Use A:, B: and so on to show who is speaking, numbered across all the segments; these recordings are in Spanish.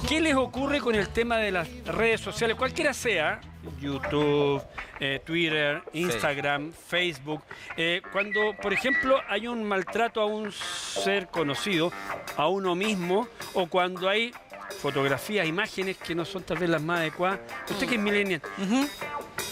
A: ¿Qué les ocurre con el tema de las redes sociales? Cualquiera sea, YouTube, Twitter, Instagram, Facebook. Cuando, por ejemplo, hay un maltrato a un ser conocido, a uno mismo, o cuando hay fotografías, imágenes que no son tal vez las más adecuadas. Usted que es millennial,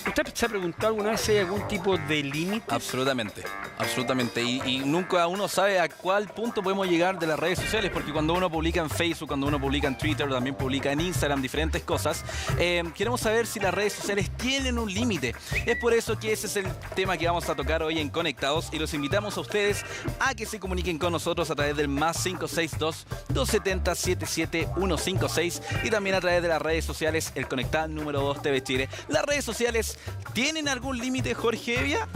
A: ¿usted se ha preguntado alguna vez si hay algún tipo de límite?
B: Absolutamente, absolutamente. Y nunca uno sabe a cuál punto podemos llegar de las redes sociales, porque cuando uno publica en Facebook, cuando uno publica en Twitter, también publica en Instagram diferentes cosas, queremos saber si las redes sociales tienen un límite. Es por eso que ese es el tema que vamos a tocar hoy en Conectados, y los invitamos a ustedes a que se comuniquen con nosotros a través del +562 270 77156 y también a través de las redes sociales, el Conectado número 2 TV Chile. Las redes sociales ¿tienen algún límite, Jorge Evia?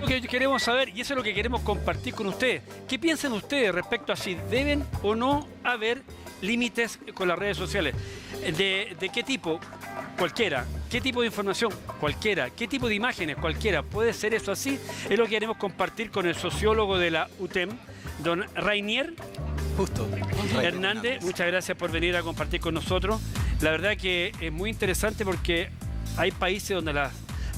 A: Lo que queremos saber, y eso es lo que queremos compartir con ustedes. ¿Qué piensan ustedes respecto a si deben o no haber límites con las redes sociales? ¿De qué tipo? Cualquiera. ¿Qué tipo de información? Cualquiera. ¿Qué tipo de imágenes? Cualquiera. ¿Puede ser eso así? Es lo que queremos compartir con el sociólogo de la UTEM, don Rainier Hernández. Muchas gracias por venir a compartir con nosotros. La verdad que es muy interesante porque hay países donde las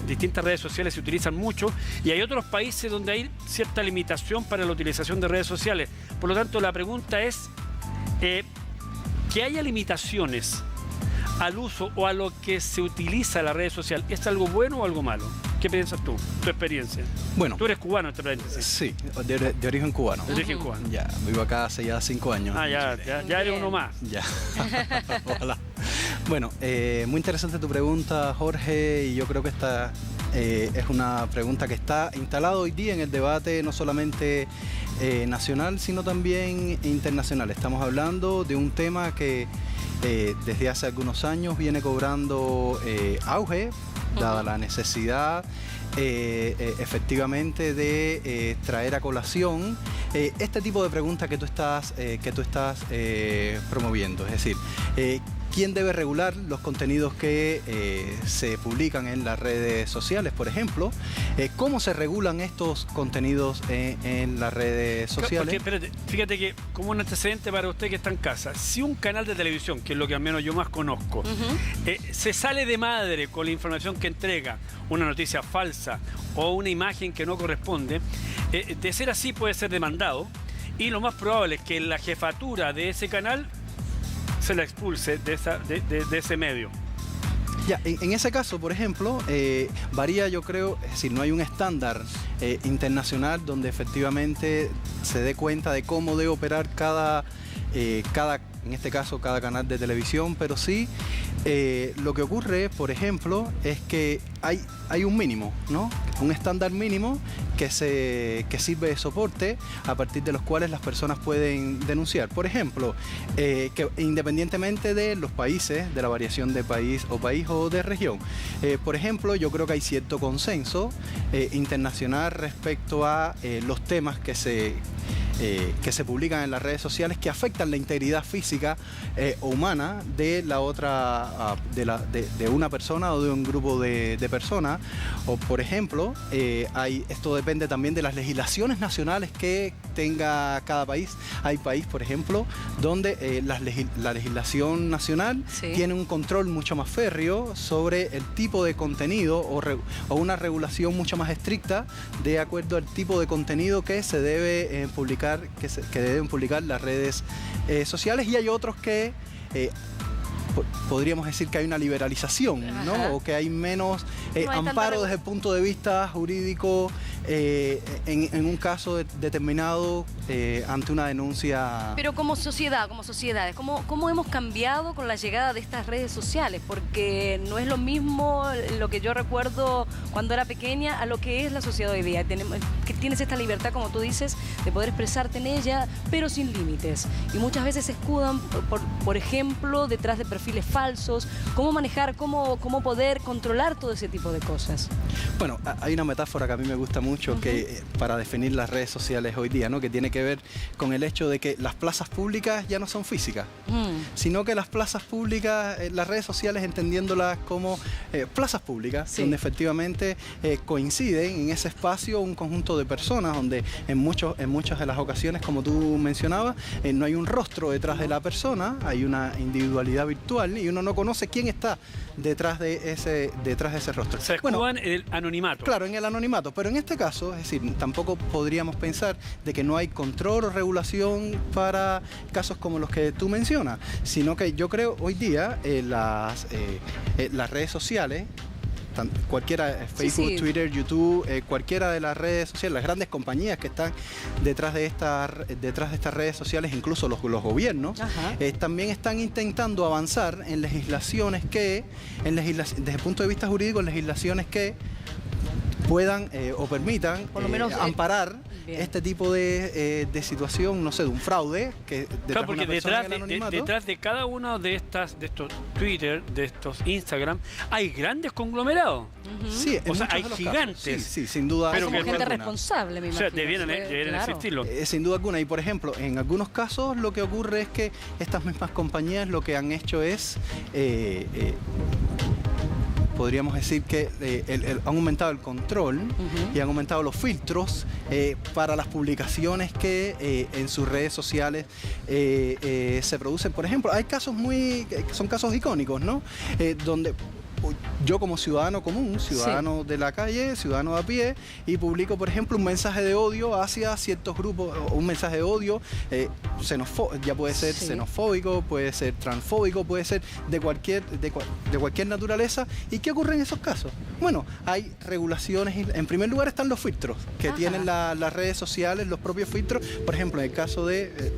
A: distintas redes sociales se utilizan mucho y hay otros países donde hay cierta limitación para la utilización de redes sociales. Por lo tanto, la pregunta es que haya limitaciones al uso o a lo que se utiliza la red social. ¿Es algo bueno o algo malo? ¿Qué piensas tú? Tu experiencia.
C: Bueno.
A: Tú eres cubano, entre paréntesis.
C: Sí, de origen cubano.
A: De origen cubano.
C: Ya, vivo acá hace ya 5 años.
A: Ah, ya eres uno más.
C: Ya. Ojalá. Bueno, muy interesante tu pregunta, Jorge, y yo creo que esta es una pregunta que está instalada hoy día en el debate no solamente nacional, sino también internacional. Estamos hablando de un tema que desde hace algunos años viene cobrando auge, dada la necesidad efectivamente de traer a colación este tipo de preguntas que tú estás promoviendo. Es decir, ¿quién debe regular los contenidos que se publican en las redes sociales, por ejemplo? ¿Cómo se regulan estos contenidos en las redes sociales?
A: Porque, espérate, fíjate que como un antecedente para usted que está en casa, si un canal de televisión, que es lo que al menos yo más conozco, se sale de madre con la información que entrega, una noticia falsa o una imagen que no corresponde, de ser así puede ser demandado y lo más probable es que la jefatura de ese canal se la expulse de ese medio.
C: Ya, en ese caso, por ejemplo, varía, yo creo, es decir, no hay un estándar internacional donde efectivamente se dé cuenta de cómo debe operar en este caso, cada canal de televisión, pero sí lo que ocurre, por ejemplo, es que hay un mínimo, ¿no? Un estándar mínimo que sirve de soporte a partir de los cuales las personas pueden denunciar. Por ejemplo, que independientemente de los países, de la variación de país o de región. Por ejemplo, yo creo que hay cierto consenso internacional respecto a los temas que se publican en las redes sociales que afectan la integridad física o humana de la otra, de una persona o de un grupo de personas. O por ejemplo, esto depende también de las legislaciones nacionales que tenga cada país. Hay país, por ejemplo, donde la legislación nacional tiene un control mucho más férreo sobre el tipo de contenido o una regulación mucho más estricta de acuerdo al tipo de contenido que se debe publicar, que deben publicar las redes sociales, y hay otros que podríamos decir que hay una liberalización, ¿no? O que hay menos amparo desde el punto de vista jurídico en un caso determinado ante una denuncia.
D: Pero como sociedades, ¿cómo hemos cambiado con la llegada de estas redes sociales? Porque no es lo mismo lo que yo recuerdo cuando era pequeña a lo que es la sociedad hoy día. Que tienes esta libertad, como tú dices, de poder expresarte en ella, pero sin límites. Y muchas veces se escudan, por ejemplo, detrás de perfiles falsos. ¿Cómo manejar, cómo poder controlar todo ese tipo de cosas?
C: Bueno, hay una metáfora que a mí me gusta mucho que para definir las redes sociales hoy día, ¿no? Que tiene que ver con el hecho de que las plazas públicas ya no son físicas, sino que las plazas públicas, las redes sociales entendiéndolas como plazas públicas, donde efectivamente coinciden en ese espacio un conjunto de personas, donde en muchas de las ocasiones, como tú mencionabas, no hay un rostro detrás de la persona, hay una individualidad virtual y uno no conoce quién está detrás de ese rostro.
A: Se escudan en el anonimato.
C: Claro, en el anonimato, pero en este caso, es decir, tampoco podríamos pensar de que no hay control o regulación para casos como los que tú mencionas, sino que yo creo hoy día las redes sociales, cualquiera, Facebook, Twitter, YouTube, cualquiera de las redes sociales, las grandes compañías que están detrás de estas redes sociales, incluso los gobiernos, también están intentando avanzar en legislaciones desde el punto de vista jurídico, en legislaciones que puedan o permitan
D: por lo menos,
C: amparar este tipo de situación, no sé, de un fraude que
A: claro, porque detrás de cada uno de estos Twitter, de estos Instagram, hay grandes conglomerados.
C: Sí,
A: o sea, hay gigantes.
C: Sí, sin duda.
D: Pero como gente responsable, me imagino.
A: O sea, debieran existirlo.
C: Sin duda alguna. Y por ejemplo, en algunos casos lo que ocurre es que estas mismas compañías lo que han hecho es podríamos decir que han aumentado el control y han aumentado los filtros para las publicaciones que en sus redes sociales se producen. Por ejemplo, hay casos que son casos icónicos, ¿no? Donde yo como ciudadano común, ciudadano de la calle, ciudadano de a pie, y publico, por ejemplo, un mensaje de odio hacia ciertos grupos, o un mensaje de odio, ya puede ser xenofóbico, puede ser transfóbico, puede ser de cualquier naturaleza. ¿Y qué ocurre en esos casos? Bueno, hay regulaciones. En primer lugar están los filtros que tienen las redes sociales, los propios filtros. Por ejemplo, en el caso de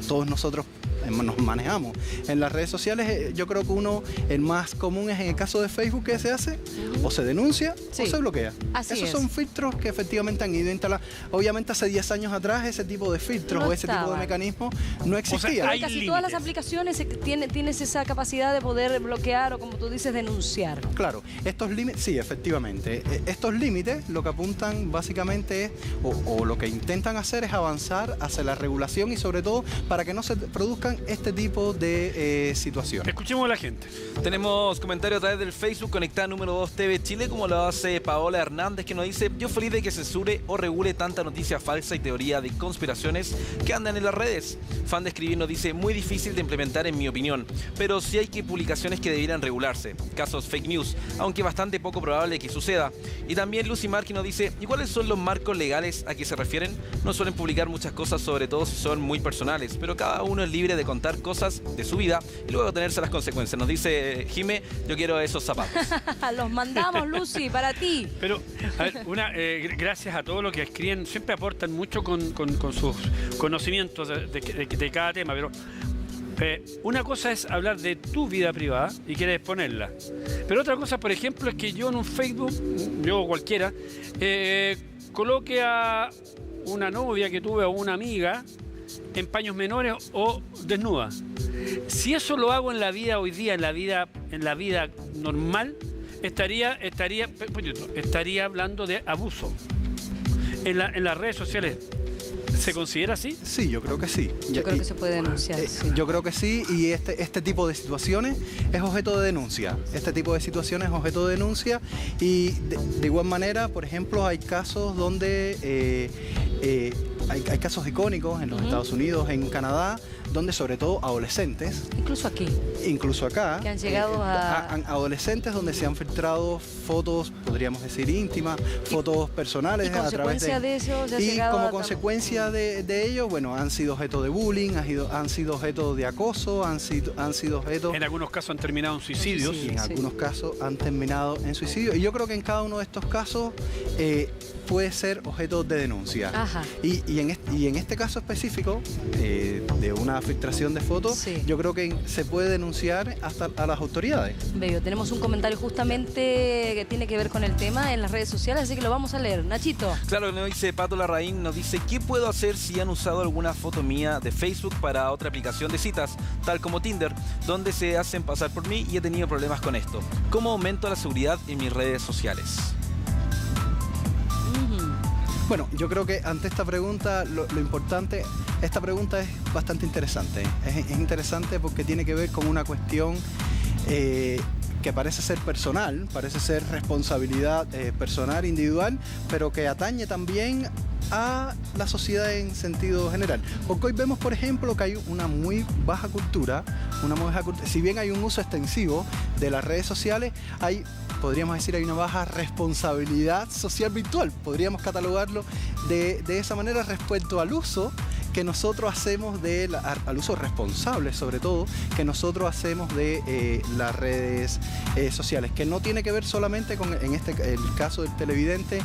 C: todos nosotros nos manejamos en las redes sociales, yo creo que el más común es en el caso de Facebook, que se hace o se denuncia o se bloquea. Esos son filtros que efectivamente han ido instalando. Obviamente hace 10 años atrás ese tipo de filtros o ese tipo de mecanismos no existía.
D: O sea, casi todas las aplicaciones tienes esa capacidad de poder bloquear o, como tú dices, denunciar.
C: Claro, estos límites, sí, efectivamente. Estos límites lo que apuntan básicamente es, o lo que intentan hacer es avanzar hacia la regulación y sobre todo para que no se produzcan este tipo de situaciones.
A: Escuchemos a la gente.
B: Tenemos comentarios a través del Facebook Conectada Número 2 TV Chile, como lo hace Paola Hernández, que nos dice: yo feliz de que censure o regule tanta noticia falsa y teoría de conspiraciones que andan en las redes. Fan de escribir nos dice: muy difícil de implementar en mi opinión, pero sí hay publicaciones que debieran regularse, casos fake news, aunque bastante poco probable que suceda. Y también Lucy Marqui nos dice: ¿y cuáles son los marcos legales a que se refieren? No suelen publicar muchas cosas, sobre todo si son muy personales, pero cada uno es libre de contar cosas de su vida y luego tenerse las consecuencias. Nos dice Jime: yo quiero esos zapatos.
D: Los mandamos, Lucy, para ti.
A: Pero a ver, gracias a todos los que escriben, siempre aportan mucho con sus conocimientos de cada tema, pero una cosa es hablar de tu vida privada y quieres exponerla, pero otra cosa, por ejemplo, es que yo en un Facebook, yo cualquiera, coloque a una novia que tuve o una amiga en paños menores o desnuda. Si eso lo hago en la vida hoy día, en la vida normal, estaría hablando de abuso. En las redes sociales, ¿se considera así?
C: Sí, yo creo que sí.
D: Yo creo que se puede denunciar.
C: Yo creo que sí, y este tipo de situaciones es objeto de denuncia. Este tipo de situaciones es objeto de denuncia, y de igual manera, por ejemplo, hay casos donde hay casos icónicos en los Estados Unidos, en Canadá, donde sobre todo adolescentes, incluso acá,
D: que han llegado a
C: adolescentes donde se han filtrado fotos, podríamos decir íntimas, fotos personales
D: a través de eso, y
C: como consecuencia de ello, bueno, han sido objeto de bullying, han sido objeto de acoso, han sido objeto...
A: En algunos casos han terminado en suicidios.
C: Y en algunos casos han terminado en suicidio. Y yo creo que en cada uno de estos casos puede ser objeto de denuncia. Y en este caso específico, de una filtración de fotos, yo creo que se puede denunciar hasta a las autoridades.
D: Bello, tenemos un comentario justamente que tiene que ver con el tema en las redes sociales, así que lo vamos a leer. Nachito.
B: Claro, nos dice Pato Larraín, nos dice: ¿qué puedo hacer si han usado alguna foto mía de Facebook para otra aplicación de citas, tal como Tinder, donde se hacen pasar por mí y he tenido problemas con esto? ¿Cómo aumento la seguridad en mis redes sociales?
C: Bueno, yo creo que ante esta pregunta, lo importante, esta pregunta es bastante interesante. Es interesante porque tiene que ver con una cuestión que parece ser personal, parece ser responsabilidad personal, individual, pero que atañe también a la sociedad en sentido general. Porque hoy vemos, por ejemplo, que hay una muy baja cultura, si bien hay un uso extensivo de las redes sociales, podríamos decir, hay una baja responsabilidad social virtual, podríamos catalogarlo de esa manera respecto al uso que nosotros hacemos al uso responsable, sobre todo, que nosotros hacemos de las redes sociales, que no tiene que ver solamente con, el caso del televidente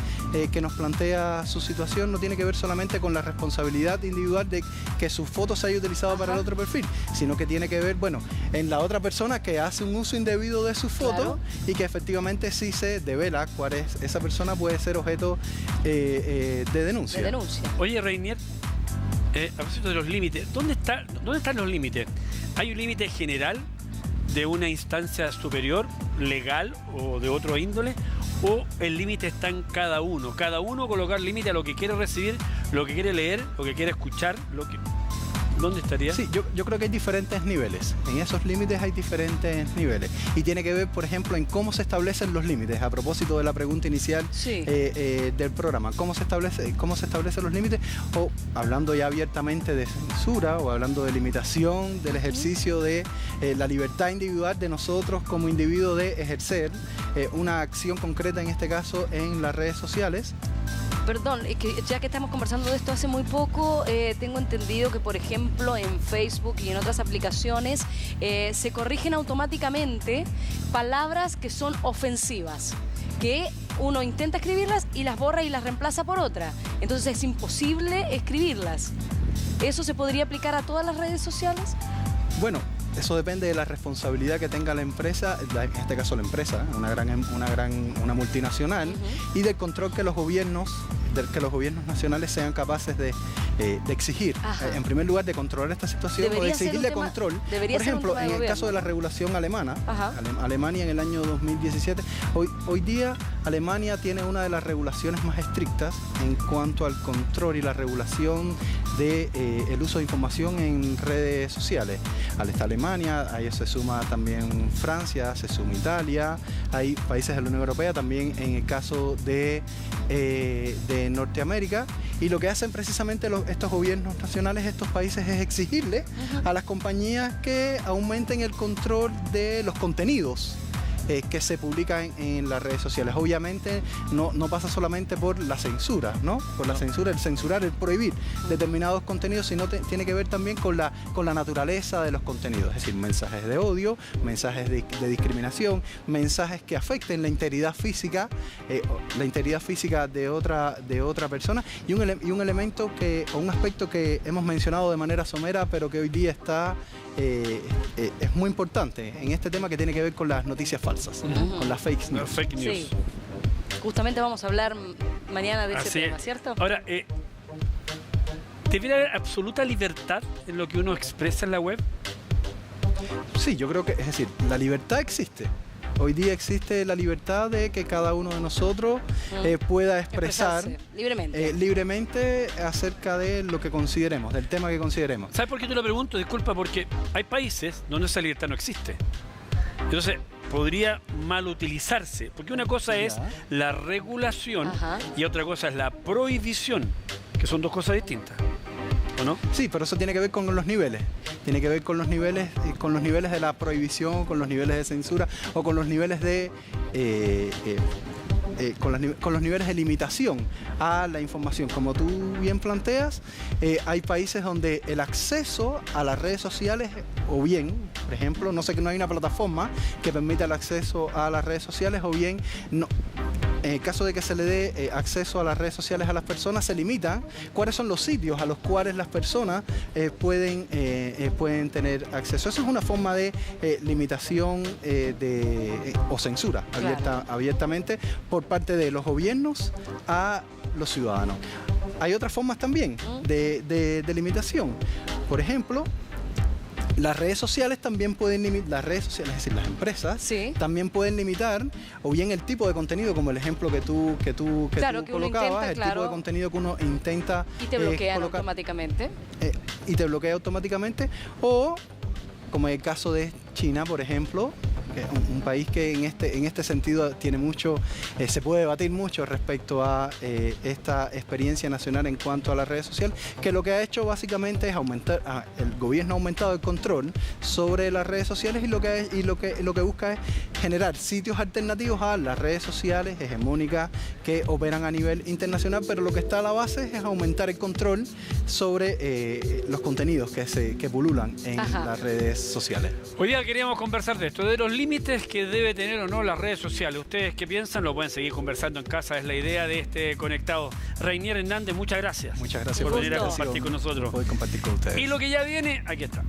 C: que nos plantea su situación, no tiene que ver solamente con la responsabilidad individual de que su foto se haya utilizado para el otro perfil, sino que tiene que ver, bueno, en la otra persona que hace un uso indebido de su foto y que efectivamente sí se devela cuál es esa persona, puede ser objeto de denuncia.
A: Oye, Reinier, a propósito de los límites, ¿dónde están los límites? ¿Hay un límite general de una instancia superior, legal o de otro índole? ¿O el límite está en cada uno? Cada uno colocar límite a lo que quiere recibir, lo que quiere leer, lo que quiere escuchar, ¿dónde estaría?
C: Sí, yo creo que hay diferentes niveles. En esos límites hay diferentes niveles. Y tiene que ver, por ejemplo, en cómo se establecen los límites. A propósito de la pregunta inicial del programa. ¿Cómo se establecen los límites? O hablando ya abiertamente de censura o hablando de limitación del ejercicio de la libertad individual de nosotros como individuo de ejercer una acción concreta, en este caso en las redes sociales.
D: Perdón, ya que estamos conversando de esto hace muy poco, tengo entendido que, por ejemplo, en Facebook y en otras aplicaciones se corrigen automáticamente palabras que son ofensivas, que uno intenta escribirlas y las borra y las reemplaza por otra. Entonces es imposible escribirlas. ¿Eso se podría aplicar a todas las redes sociales?
C: Bueno, eso depende de la responsabilidad que tenga la empresa, en este caso la empresa, una multinacional, y del control que los gobiernos nacionales sean capaces de exigir. En primer lugar, de controlar esta situación o de exigirle control. Por ejemplo, en el caso de la regulación alemana, Alemania en el año 2017, hoy día Alemania tiene una de las regulaciones más estrictas en cuanto al control y la regulación del uso de información en redes sociales. Al estar Alemania, a eso se suma también Francia, se suma Italia, hay países de la Unión Europea, también en el caso de Norteamérica, y lo que hacen precisamente estos gobiernos nacionales, estos países, es exigirle a las compañías que aumenten el control de los contenidos que se publican en las redes sociales. Obviamente no pasa solamente por la censura, ¿no? Por la censura, el censurar, el prohibir determinados contenidos, sino tiene que ver también con la naturaleza de los contenidos, es decir, mensajes de odio, mensajes de discriminación, mensajes que afecten la integridad física de otra persona, y un elemento o un aspecto que hemos mencionado de manera somera, pero que hoy día es muy importante en este tema, que tiene que ver con las noticias falsas, con las fake news.
D: Sí. Justamente vamos a hablar mañana de ese tema, ¿cierto?
A: Ahora, ¿debería haber absoluta libertad en lo que uno expresa en la web?
C: Sí, yo creo que, es decir, la libertad existe. Hoy día existe la libertad de que cada uno de nosotros pueda expresar libremente acerca de lo que consideremos, del tema que consideremos.
A: ¿Sabes por qué te lo pregunto? Disculpa, porque hay países donde esa libertad no existe. Entonces, podría mal utilizarse, porque una cosa es la regulación y otra cosa es la prohibición, que son dos cosas distintas, ¿o no?
C: Sí, pero eso tiene que ver con los niveles. Tiene que ver con los niveles de la prohibición, con los niveles de censura o con los niveles de con los niveles de limitación a la información. Como tú bien planteas, hay países donde el acceso a las redes sociales, o bien, por ejemplo, no hay una plataforma que permita el acceso a las redes sociales, o bien no. En el caso de que se le dé acceso a las redes sociales a las personas, se limita cuáles son los sitios a los cuales las personas pueden tener acceso. Eso es una forma de limitación o censura abiertamente por parte de los gobiernos a los ciudadanos. Hay otras formas también de limitación. Por ejemplo, Las redes sociales también pueden limitar, las redes sociales, es decir, las empresas,
D: Sí.
C: también pueden limitar o bien el tipo de contenido, como el ejemplo que tú
D: Claro, que uno
C: colocabas,
D: intenta,
C: el tipo
D: claro.
C: de contenido que uno intenta
D: Y te bloquean
C: colocar,
D: automáticamente.
C: y te bloquea automáticamente, o como el caso de China, por ejemplo, que es un país que en este sentido tiene mucho, se puede debatir mucho respecto a esta experiencia nacional en cuanto a las redes sociales, que lo que ha hecho básicamente es aumentar, el gobierno ha aumentado el control sobre las redes sociales y lo que busca es generar sitios alternativos a las redes sociales hegemónicas que operan a nivel internacional, pero lo que está a la base es aumentar el control sobre los contenidos que pululan en
D: Ajá.
C: las redes sociales.
A: Hoy día queríamos conversar de esto, de los límites que debe tener o no las redes sociales. ¿Ustedes qué piensan? Lo pueden seguir conversando en casa, es la idea de este Conectado. Reinier Hernández, muchas gracias.
C: Muchas gracias
A: por venir a
D: gusto.
A: compartir con nosotros.
C: Por poder compartir con ustedes.
A: Y lo que ya viene, aquí está.